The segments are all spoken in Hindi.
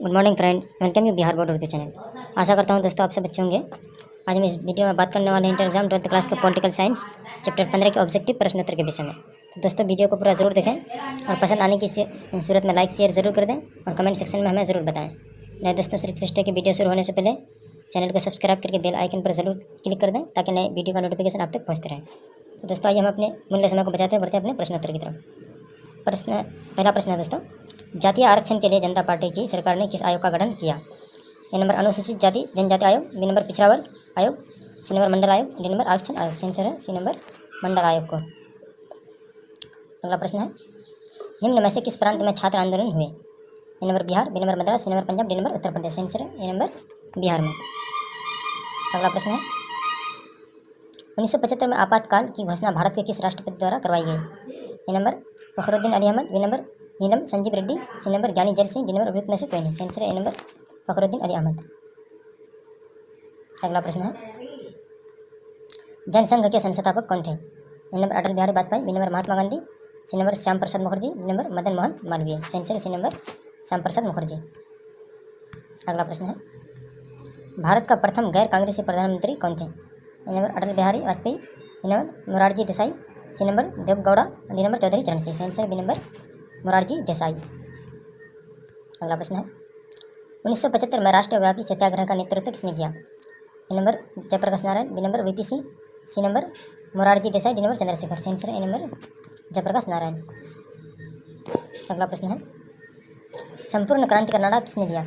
Good morning friends, welcome you Bihar board Urdu channel. आशा करता हूँ दोस्तों आप सब अच्छे होंगे। आज हम इस वीडियो में बात करने वाले हैं इंटर एग्जाम 12th क्लास के पॉलिटिकल साइंस चैप्टर 15 के ऑब्जेक्टिव प्रश्नोत्तर के विषय में। तो दोस्तों वीडियो को पूरा ज़रूर देखें और पसंद आने की सूरत में लाइक शेयर ज़रूर कर दें और कमेंट सेक्शन में हमें ज़रूर बताएं। नए दोस्तों से रिक्वेस्ट है कि वीडियो शुरू होने से पहले चैनल को सब्सक्राइब करके बेल आइकन पर ज़रूर क्लिक कर दें ताकि नए वीडियो का नोटिफिकेशन आप तक पहुँचते रहे। तो दोस्तों आइए हम अपने मूल्य समय को बचाते बढ़ते अपने प्रश्नोत्तर की तरफ। पहला प्रश्न है दोस्तों, जातीय आरक्षण के लिए जनता पार्टी की सरकार ने किस आयोग का गठन किया? ए नंबर अनुसूचित जाति जनजाति आयोग, बी नंबर पिछड़ा वर्ग आयोग, सी नंबर मंडल आयोग, डी नंबर आरक्षण आयोग। आंसर है सी नंबर मंडल आयोग को। अगला प्रश्न है, निम्न में से किस प्रांत में छात्र आंदोलन हुए? A number Bihar, B number Madras, C number Punjab, D number Uttar Pradesh. Answer है ए नंबर बिहार में। अगला प्रश्न है, 1975 में आपातकाल की घोषणा भारत के किस राष्ट्रपति द्वारा करवाई गई? A number Fakhruddin Ali Ahmed, B number Neelam Sanjiva Reddy, C number Giani Zail Singh, D number उपयुक्त में से कोई नहीं। आंसर है ए नंबर फखरुद्दीन अली अहमद। अगला प्रश्न है, जनसंघ के संस्थापक कौन थे? A number Atal Bihari Vajpayee, B number Mahatma Gandhi, C number Shyama Prasad Mookerjee, D number Madan Mohan Malaviya. Answer है सी नंबर श्याम प्रसाद मुखर्जी। अगला प्रश्न है, भारत का प्रथम गैर कांग्रेसी प्रधानमंत्री कौन थे? A number Atal Bihari Vajpayee, B number Morarji Desai, C number Deve Gowda, D number Chaudhary Charan Singh. Answer B number Morarji Desai. अगला प्रश्न है, 1975 में राष्ट्रव्यापी सत्याग्रह का नेतृत्व किसने किया? A number Jayaprakash Narayan, B number V P Singh, C number Morarji Desai, D number Chandrashekhar. Answer है ए नंबर जयप्रकाश नारायण। अगला प्रश्न है, संपूर्ण क्रांति का नारा किसने दिया? A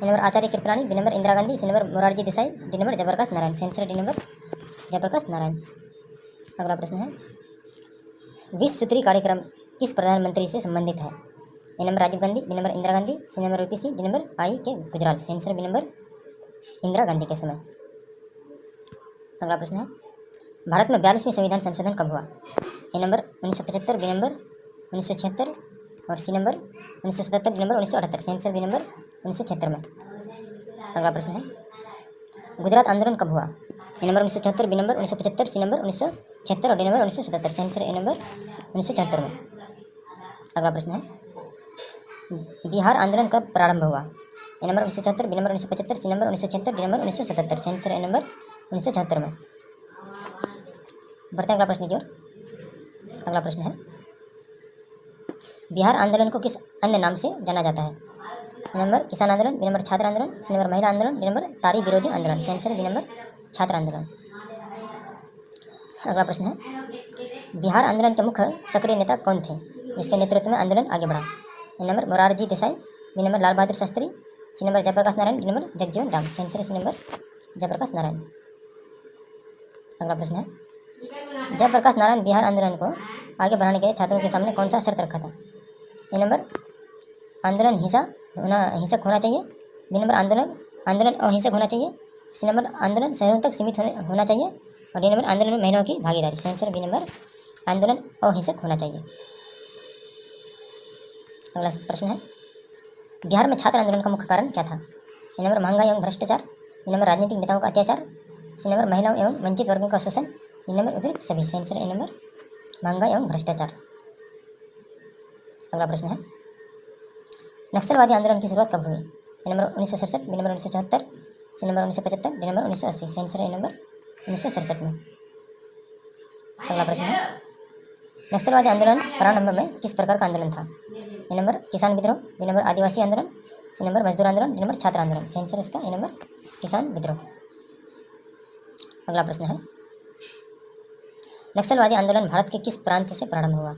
number Acharya Kripalani, B number Indira Gandhi, C number Morarji Desai, D number Jayaprakash Narayan. Answer D number Jayaprakash Narayan. अगला प्रश्न है, 20 सूत्री कार्यक्रम किस प्रधानमंत्री से संबंधित है? A number Rajiv Gandhi, B number Indira Gandhi, C number V P Singh, D number I K Gujral. Answer B number Indira Gandhi के समय। अगला प्रश्न है, भारत में 42वें संविधान संशोधन कब हुआ? ए नंबर 1975, बी नंबर 1976 और C number 1977, D number 1978। Answer B number 1976 में। अगला प्रश्न है, गुजरात आंदोलन कब हुआ? A number 1974, B number 1975, C number 1976 और D number 1977। Answer A number 1974 में। अगला प्रश्न है, बिहार आंदोलन कब प्रारंभ हुआ? A number 1974, B number 1975, C number 1976, D number 1977। Answer A number 1974 में। बढ़ते अगला प्रश्न की ओर। अगला प्रश्न है, बिहार आंदोलन को किस अन्य नाम से जाना जाता है? ए नंबर किसान आंदोलन, बी नंबर छात्र आंदोलन, सी नंबर महिला आंदोलन, डी नंबर तारी विरोधी आंदोलन। आंसर बी नंबर छात्र आंदोलन। अगला प्रश्न है, बिहार आंदोलन के मुख्य सक्रिय नेता कौन थे जिसके नेतृत्व में आंदोलन आगे बढ़ा? A number Morarji Desai, B number Lal Bahadur Shastri, C number Jayaprakash Narayan, D number Jagjivan Ram. Answer C number Jayaprakash Narayan. अगला प्रश्न है, जयप्रकाश नारायण बिहार आंदोलन को आगे बढ़ाने के लिए छात्रों के सामने कौन सा शर्त रखा था? ए नंबर आंदोलन हिंसक होना चाहिए, बी नंबर आंदोलन अहिंसक होना चाहिए, सी नंबर आंदोलन शहरों तक सीमित होना चाहिए और डी नंबर आंदोलन में महिलाओं की भागीदारी। आंसर बी नंबर आंदोलन अहिंसक होना चाहिए। अगला प्रश्न है, बिहार में छात्र आंदोलन का मुख्य कारण क्या था? ए नंबर महंगाई एवं भ्रष्टाचार, बी नंबर राजनीतिक नेताओं का अत्याचार, सी नंबर महिलाओं एवं वंचित वर्गों का शोषण, डी नंबर उपयुक्त सभी। आंसर ए नंबर महंगाई एवं भ्रष्टाचार। अगला प्रश्न है, नक्सलवादी आंदोलन की शुरुआत कब हुई? A number 1967, B number 1974, C number 1975, D number 1980। Answer A number 1967 में। अगला प्रश्न है, नक्सलवादी आंदोलन प्रारंभ में किस प्रकार का आंदोलन था? ए नंबर किसान विद्रोह, बी नंबर आदिवासी आंदोलन, सी नंबर मजदूर आंदोलन, डी नंबर छात्र आंदोलन। आंसर इसका ए नंबर किसान विद्रोह। अगला प्रश्न है, नक्सलवादी आंदोलन भारत के किस प्रांत से प्रारंभ हुआ? A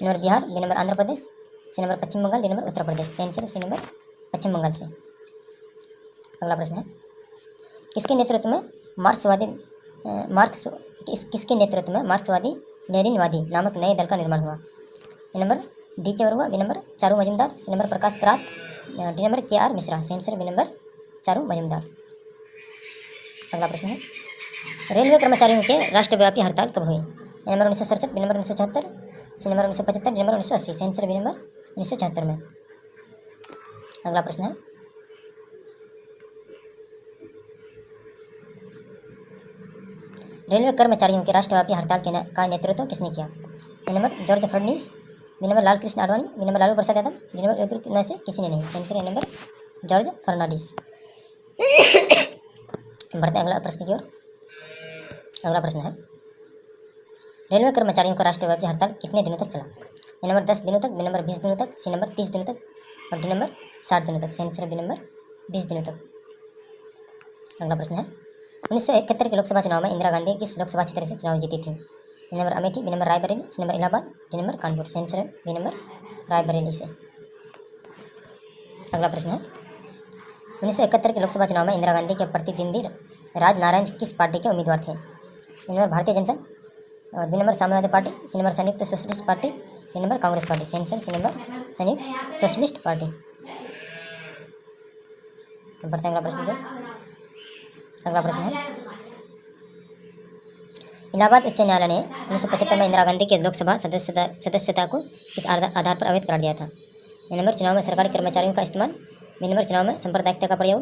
number Bihar, B number Andhra Pradesh, C number Paschim Bengal, D number Uttar Pradesh. Answer C number Paschim Bengal से। अगला प्रश्न है, किसके नेतृत्व में मार्क्सवादी लेनिनवादी नामक नए दल का निर्माण हुआ? A number D K Verma, B number Charu Majumdar, C number Prakash Karat, D number K R Mishra. Answer B number Charu Majumdar. अगला प्रश्न है, रेलवे कर्मचारियों के राष्ट्रव्यापी हड़ताल कब हुई? A number 1967, B number 1974, C number 1975, D number 1980। Answer B number 1974 में। अगला प्रश्न है, रेलवे कर्मचारियों के राष्ट्रव्यापी हड़ताल का नेतृत्व किसने किया? A number George Fadnavis, B number Lal Krishna Advani, B number Lalu Prasad Yadav, D number में से किसी ने नहीं। Answer A number George Fernandes. बढ़ते हैं अगला प्रश्न की ओर। अगला प्रश्न है, रेलवे कर्मचारियों का राष्ट्रव्यापी हड़ताल कितने दिनों तक चला? ए नंबर 10 दिनों तक, बी नंबर 20 दिनों तक, सी नंबर 30 दिनों तक और डी नंबर 60 दिनों तक। सही आंसर है बी नंबर 20 दिनों तक। अगला प्रश्न है, 1971 के लोकसभा चुनाव में इंदिरा गांधी किस लोकसभा क्षेत्र से चुनाव जीती थी? A number Amethi, B number Raebareli, C number Allahabad, D number Kanpur. सही आंसर है बी नंबर रायबरेली से। अगला प्रश्न है, 1971 के लोकसभा चुनाव में इंदिरा गांधी के प्रतिद्वंदी राजनारायण किस पार्टी के उम्मीदवार थे? ए नंबर भारतीय जनसंघ और B number Samajwadi party, C number Samyukta socialist party, D number Congress party. सही answer C number Samyukta socialist party. बढ़ते हैं अगला प्रश्न पर। अगला प्रश्न है, इलाहाबाद उच्च न्यायालय ने 1975 में इंदिरा गांधी के लोकसभा सदस्यता को किस आधार पर अवैध करार दिया था? ए नंबर चुनाव में सरकारी कर्मचारियों का इस्तेमाल, बी नंबर चुनाव में सांप्रदायिकता का प्रयोग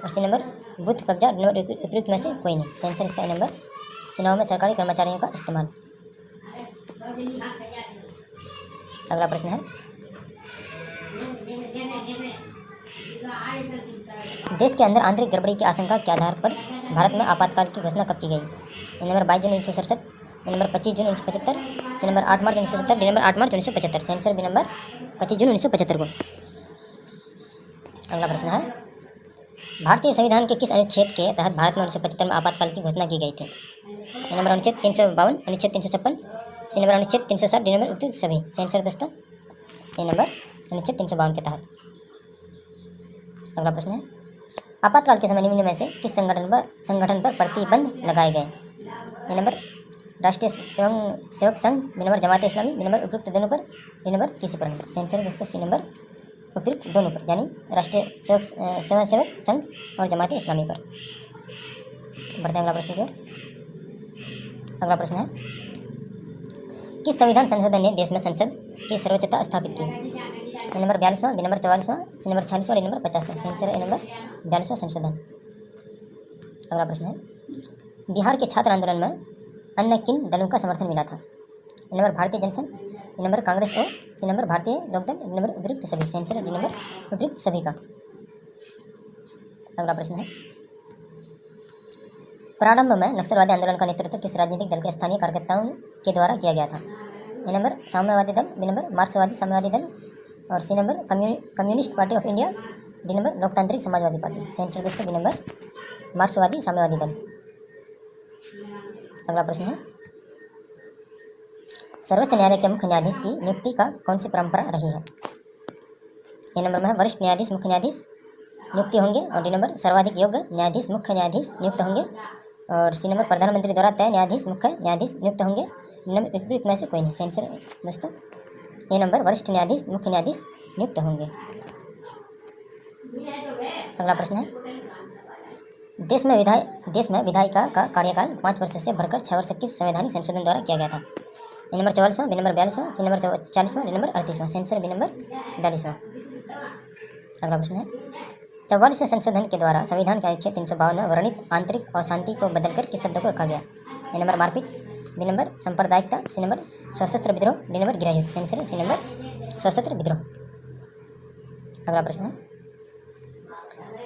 और सी नंबर बूथ कब्जा, डी नंबर उपयुक्त में से कोई नहीं। सही आंसर इसका ए नंबर चुनाव में सरकारी कर्मचारियों का इस्तेमाल। अगला प्रश्न है, देश के अंदर आंतरिक गड़बड़ी की आशंका के आधार पर भारत में आपातकाल की घोषणा कब की गई? A number 22 June 1967, B number 25 June 1975, C number 8 March 1970, D number 8 मार्च 1975। सही आंसर बी नंबर 25 जून 1975 को। अगला प्रश्न है, भारतीय संविधान के किस अनुच्छेद के तहत भारत में 1975 में आपातकाल की घोषणा की गई थी? ए नंबर अनुच्छेद 352, अनुच्छेद 356, सी नंबर अनुच्छेद 360, डी नंबर उपयुक्त सभी। सही आंसर दोस्तों ए नंबर अनुच्छेद 352 के तहत। अगला प्रश्न है, आपातकाल के समय निम्न में से किस संगठन पर प्रतिबंध लगाए गए? ए नंबर राष्ट्रीय Sevak Sangh, B number Jamaat Islami, B number उपयुक्त दोनों पर, डी नंबर किसी पर नहीं। सही आंसर दोस्तों सी नंबर उपयुक्त दोनों पर, यानी राष्ट्रीय सेवक संघ और जमात इस्लामी पर। बढ़ते हैं अगला प्रश्न की ओर। अगला प्रश्न है, किस संविधान संशोधन ने देश में संसद की सर्वोच्चता स्थापित की? ए नंबर 42वां, बी नंबर 44वां, सी नंबर 46वां, डी नंबर 50वां। सही आंसर है ए नंबर 42वां संशोधन। अगला प्रश्न है, बिहार के छात्र आंदोलन में अन्य किन दलों का समर्थन मिला था? A number Bharatiya Jansangh, D number Congress और सी नंबर भारतीय लोकदल, डी नंबर उपयुक्त सभी। सही आंसर है डी नंबर उपयुक्त सभी का। अगला प्रश्न है, प्रारंभ में नक्सलवादी आंदोलन का नेतृत्व किस राजनीतिक दल के स्थानीय कार्यकर्ताओं के द्वारा किया गया था? ए नंबर साम्यवादी दल, बी नंबर मार्क्सवादी साम्यवादी दल और C number communist party of India, D number लोकतांत्रिक समाजवादी पार्टी। सही आंसर दोस्तों बी नंबर मार्क्सवादी साम्यवादी दल। अगला प्रश्न है, सर्वोच्च न्यायालय के मुख्य न्यायाधीश की नियुक्ति का कौन सी परंपरा रही है? ए नंबर में है वरिष्ठ न्यायाधीश मुख्य न्यायाधीश नियुक्त होंगे और डी नंबर सर्वाधिक योग्य न्यायाधीश मुख्य न्यायाधीश नियुक्त होंगे और सी नंबर प्रधानमंत्री द्वारा तय न्यायाधीश मुख्य न्यायाधीश नियुक्त होंगे। डी नंबर उपयुक्त में से कोई नहीं। सही आंसर है दोस्तों ए नंबर वरिष्ठ न्यायाधीश मुख्य न्यायाधीश नियुक्त होंगे। अगला प्रश्न है, देश में विधायिका का कार्यकाल 5 वर्ष से बढ़कर 6 वर्ष किस संवैधानिक संशोधन द्वारा किया गया था? ए नंबर 44वां, बी नंबर 42वां, सी नंबर 40वां, डी नंबर 38वां। सही आंसर बी नंबर 42वां। अगला प्रश्न है, 44वें संशोधन के द्वारा संविधान के अनुच्छेद 352 में वर्णित आंतरिक अशांति को बदलकर किस शब्द को रखा गया? ए नंबर मारपीट, बी नंबर सांप्रदायिकता, सी नंबर सशस्त्र विद्रोह, डी नंबर गृहयुद्ध। सही आंसर है सी नंबर सशस्त्र विद्रोह। अगला प्रश्न है,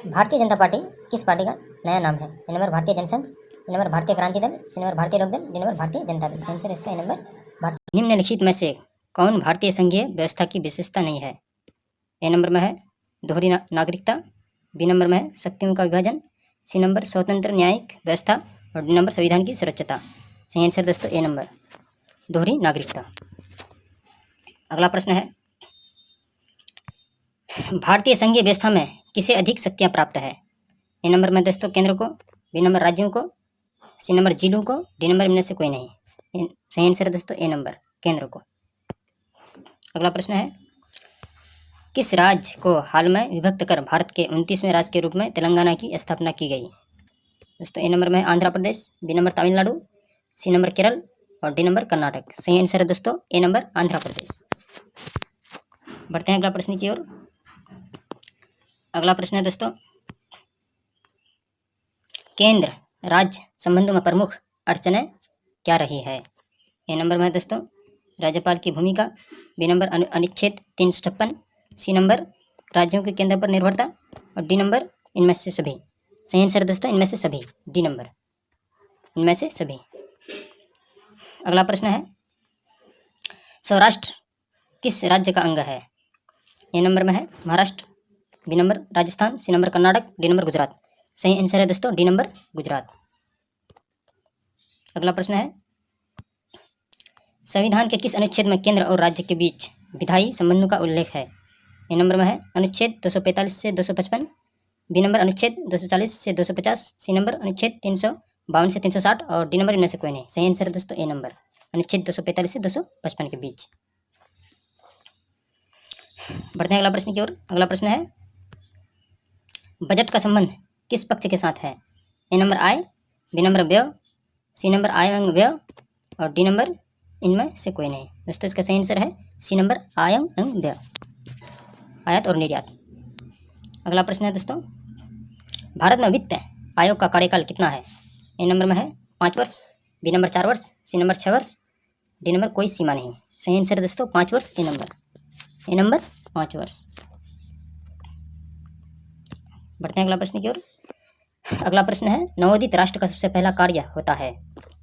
भारतीय जनता पार्टी किस पार्टी का नया नाम है? A number Bharatiya Jansangh, B number भारतीय क्रांति दल, सी नंबर भारतीय लोकदल, डी नंबर भारतीय जनता दल। सही आंसर इसका ए नंबर भारतीय। निम्नलिखित में से कौन भारतीय संघीय व्यवस्था की विशेषता नहीं है? ए नंबर में है दोहरी नागरिकता, बी नंबर में है शक्तियों का विभाजन, सी नंबर स्वतंत्र न्यायिक व्यवस्था और डी नंबर संविधान की सुरक्षता। सही आंसर दोस्तों ए नंबर दोहरी नागरिकता। अगला प्रश्न है, भारतीय संघीय व्यवस्था में किसे अधिक शक्तियां प्राप्त है? ए नंबर में दोस्तों केंद्र को, बी नंबर राज्यों को, सी नंबर जिलों को, डी नंबर इनमें से कोई नहीं। सही आंसर है दोस्तों ए नंबर केंद्र को। अगला प्रश्न है, किस राज्य को हाल में विभक्त कर भारत के 29वें राज्य के रूप में तेलंगाना की स्थापना की गई? दोस्तों ए नंबर में Andhra Pradesh, B number Tamil Nadu, C number Kerala और डी नंबर कर्नाटक। सही आंसर है दोस्तों ए नंबर आंध्र प्रदेश। बढ़ते हैं अगला प्रश्न की ओर। अगला प्रश्न है दोस्तों, केंद्र राज्य संबंधों में प्रमुख अड़चनें क्या रही है? ए नंबर में है दोस्तों राज्यपाल की भूमिका, बी नंबर अनुच्छेद 356, सी नंबर राज्यों के केंद्र पर निर्भरता, और डी नंबर इनमें से सभी। सही आंसर है दोस्तों इनमें से सभी, डी नंबर, इनमें से सभी। अगला प्रश्न है, सौराष्ट्र किस राज्य का अंग है? ए नंबर में है Maharashtra, B number Rajasthan, C number Karnataka, D number Gujarat. सही आंसर है दोस्तों डी नंबर गुजरात। अगला प्रश्न है, संविधान के किस अनुच्छेद में केंद्र और राज्य के बीच विधायी संबंधों का उल्लेख है? ए नंबर में है अनुच्छेद 245 से 255, बी नंबर अनुच्छेद 240 से 250, सी नंबर अनुच्छेद 352 से 360 और डी नंबर इनमें से कोई नहीं। सही आंसर है दोस्तों ए नंबर, अनुच्छेद 245 से 255 के बीच। बढ़ते हैं अगला प्रश्न की ओर। अगला प्रश्न है, बजट का संबंध किस पक्ष के साथ है? A number I, B number व्यय, सी नंबर आय एवं व्यय और डी नंबर इनमें से कोई नहीं। दोस्तों इसका सही आंसर है सी नंबर आय एवं व्यय, आयात और निर्यात। अगला प्रश्न है दोस्तों, भारत में वित्त आयोग का कार्यकाल कितना है? ए नंबर में है 5 वर्ष, बी नंबर 4 वर्ष, सी नंबर 6 वर्ष, डी नंबर कोई सीमा नहीं। सही आंसर है दोस्तों 5 वर्ष, ए नंबर 5 वर्ष। बढ़ते हैं अगला प्रश्न की ओर। अगला प्रश्न है, नवोदित राष्ट्र का सबसे पहला कार्य होता है?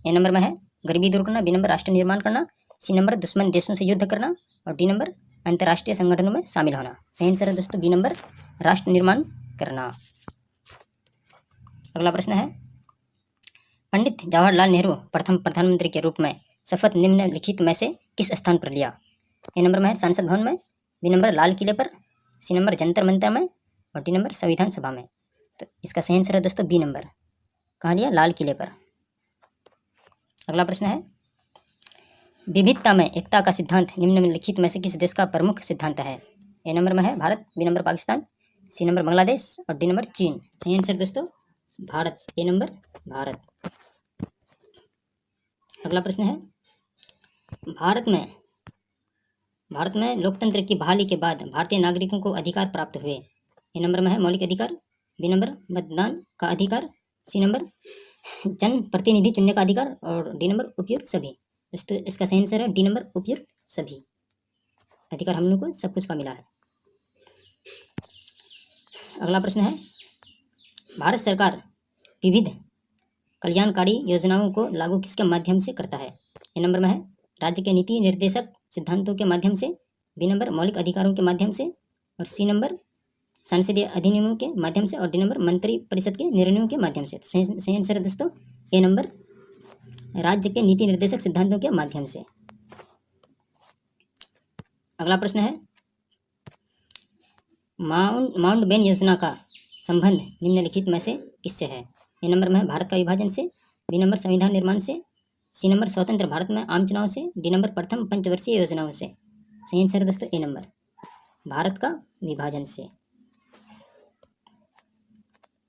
ए नंबर में है गरीबी दूर करना, बी नंबर राष्ट्र निर्माण करना, सी नंबर दुश्मन देशों से युद्ध करना और डी नंबर अंतर्राष्ट्रीय संगठनों में शामिल होना। सही आंसर है दोस्तों बी नंबर राष्ट्र निर्माण करना। अगला प्रश्न है, पंडित जवाहरलाल नेहरू प्रथम प्रधानमंत्री के रूप में शपथ निम्नलिखित में से किस स्थान पर लिया? ए नंबर में है संसद भवन में, बी नंबर लाल किले पर, सी नंबर जंतर मंतर में और डी नंबर संविधान सभा में। तो इसका सही आंसर है दोस्तों बी नंबर, कहाँ लिया? लाल किले पर। अगला प्रश्न है, विविधता में एकता का सिद्धांत निम्नलिखित में से किस देश का प्रमुख सिद्धांत है? ए नंबर में है Bharat, B number Pakistan, C number Bangladesh और डी नंबर चीन। सही आंसर दोस्तों भारत, ए नंबर भारत। अगला प्रश्न है, भारत में लोकतंत्र की बहाली के बाद भारतीय नागरिकों को अधिकार प्राप्त हुए। ए नंबर में है मौलिक अधिकार, बी नंबर मतदान का अधिकार, सी नंबर जन प्रतिनिधि चुनने का अधिकार और डी नंबर उपयुक्त सभी। दोस्तों इसका सही आंसर है डी नंबर उपयुक्त सभी। अधिकार हम लोग को सब कुछ का मिला है। अगला प्रश्न है, भारत सरकार विविध कल्याणकारी योजनाओं को लागू किसके माध्यम से करता है? ए नंबर में है राज्य के नीति निर्देशक सिद्धांतों के माध्यम से, बी नंबर मौलिक अधिकारों के माध्यम से और सी नंबर संसदीय अधिनियमों के माध्यम से और डी नंबर मंत्री परिषद के निर्णयों के माध्यम से। सही आंसर है दोस्तों ए नंबर राज्य के नीति निर्देशक सिद्धांतों के माध्यम से। अगला प्रश्न है, माउंटबेटन योजना का संबंध निम्नलिखित में से किससे है? ए नंबर में है भारत का विभाजन से, बी नंबर संविधान निर्माण से, सी नंबर स्वतंत्र भारत में आम चुनाव से, डी नंबर प्रथम पंचवर्षीय योजनाओं से। सही आंसर है दोस्तों ए नंबर भारत का विभाजन से।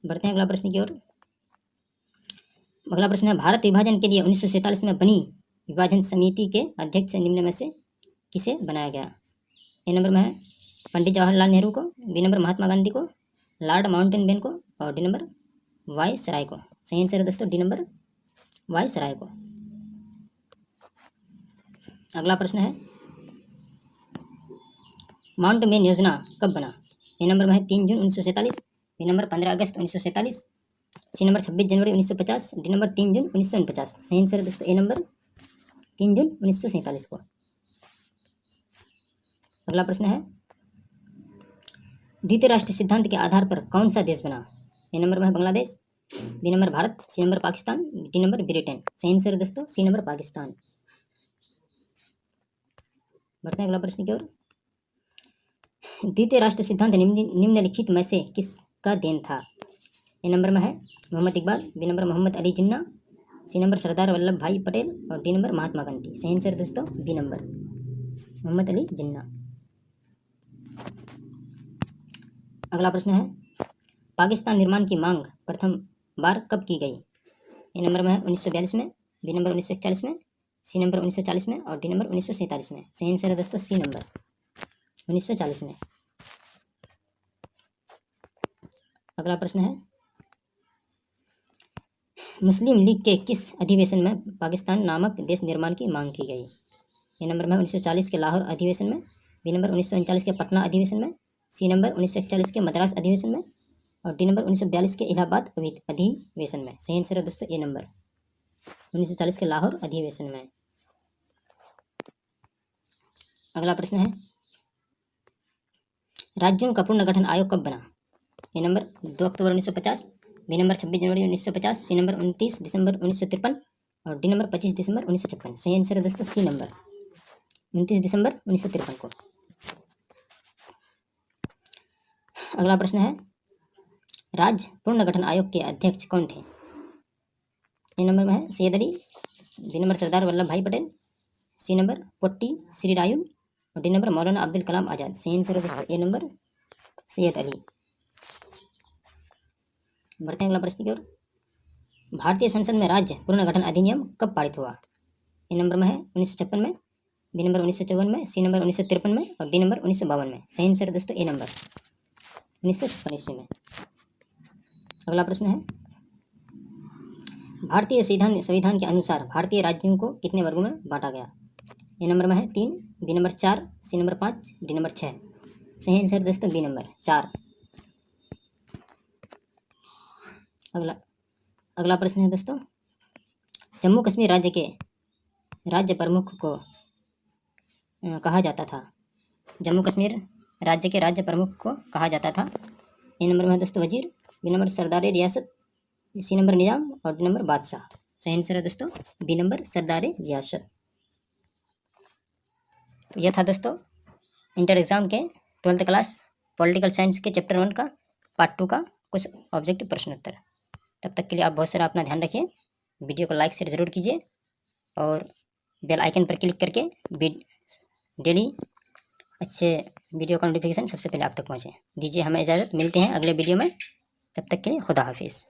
बढ़ते हैं अगला प्रश्न की ओर। अगला प्रश्न है, भारत विभाजन के लिए 1947 में बनी विभाजन समिति के अध्यक्ष निम्न में से किसे बनाया गया? ए नंबर में है पंडित जवाहरलाल नेहरू को, बी नंबर महात्मा गांधी को, लॉर्ड माउंटेनबेन को और डी नंबर वायसराय को। सही आंसर है दोस्तों डी नंबर वायसराय को। अगला प्रश्न है, माउंटबेटन योजना कब बना? ए नंबर में है 3 जून 1947, बी नंबर 15 अगस्त 1947, सी नंबर 26 जनवरी 1950, डी नंबर 3 जून 1949। सही आंसर है दोस्तों ए नंबर 3 जून 1947 को। अगला प्रश्न है, द्वितीय राष्ट्र सिद्धांत के आधार पर कौन सा देश बना? ए नंबर में है Bangladesh, B number Bharat, C number Pakistan, D number Britain. सही आंसर है दोस्तों सी नंबर पाकिस्तान। बढ़ते हैं अगला प्रश्न की ओर। द्वितीय राष्ट्र सिद्धांत निम्नलिखित में से किसका देन था? ए नंबर में है मोहम्मद इकबाल, बी नंबर मोहम्मद अली जिन्ना, सी नंबर सरदार वल्लभ भाई पटेल और डी नंबर महात्मा गांधी। सही आंसर दोस्तों बी नंबर मोहम्मद अली जिन्ना। अगला प्रश्न है, पाकिस्तान निर्माण की मांग प्रथम बार कब की गई? ए नंबर में है 1942 में, बी नंबर 1941 में, सी नंबर 1940 में और डी नंबर 1947 में। सही आंसर है दोस्तों सी नंबर 1940 में। अगला प्रश्न है, मुस्लिम लीग के किस अधिवेशन में पाकिस्तान नामक देश निर्माण की मांग की गई? ए नंबर में 1940 के लाहौर अधिवेशन में, बी नंबर 1939 के पटना अधिवेशन में, सी नंबर 1941 के मद्रास अधिवेशन में और डी नंबर 1942 के इलाहाबाद अधिवेशन में। सही आंसर है दोस्तों ए नंबर, 1940 के लाहौर अधिवेशन में। अगला प्रश्न है, राज्यों का पुनर्गठन आयोग कब बना? ए नंबर 2 अक्टूबर 1950, बी नंबर 26 जनवरी 1950, सी नंबर 29 दिसंबर 1953 और डी नंबर 25 दिसंबर 1956। सही आंसर है दोस्तों सी नंबर, 29 दिसंबर 1953 को। अगला प्रश्न है, राज्य पुनर्गठन आयोग के अध्यक्ष कौन थे? ए नंबर में है Syed Ali, B number Sardar Vallabh Bhai Patel, C number Potti Shri रायू और डी नंबर मौलाना अब्दुल कलाम आज़ाद। सही आंसर है दोस्तों ए नंबर सैयद अली। बढ़ते हैं अगला प्रश्न की ओर। भारतीय संसद में राज्य पुनर्गठन अधिनियम कब पारित हुआ? ए नंबर में है 1956 में, बी नंबर 1954 में, सी नंबर 1953 में और डी नंबर 1952 में। सही आंसर है दोस्तों ए नंबर 1956 में। अगला प्रश्न है, भारतीय संविधान के अनुसार भारतीय राज्यों को कितने वर्गों में बांटा गया? ए नंबर में है 3, B number 4, C number 5, D number 6। सही आंसर दोस्तों बी नंबर 4। अगला प्रश्न है दोस्तों, जम्मू कश्मीर राज्य के राज्य प्रमुख को कहा जाता था? जम्मू कश्मीर राज्य के राज्य प्रमुख को कहा जाता था। ए नंबर में है दोस्तों वजीर, बी नंबर सरदार रियासत, सी नंबर निजाम और डी नंबर बादशाह। सही आंसर है दोस्तों बी नंबर सरदार रियासत। तो यह था दोस्तों इंटर एग्जाम के 12th क्लास पॉलिटिकल साइंस के चैप्टर 1 का पार्ट 2 का कुछ ऑब्जेक्टिव प्रश्न उत्तर। तब तक के लिए आप बहुत सारा अपना ध्यान रखिए, वीडियो को लाइक शेयर ज़रूर कीजिए और बेल आइकन पर क्लिक करके डेली अच्छे वीडियो का नोटिफिकेशन सबसे पहले आप तक पहुँचे। दीजिए हमें इजाज़त, मिलते हैं अगले वीडियो में। तब तक के लिए खुदा हाफिज़।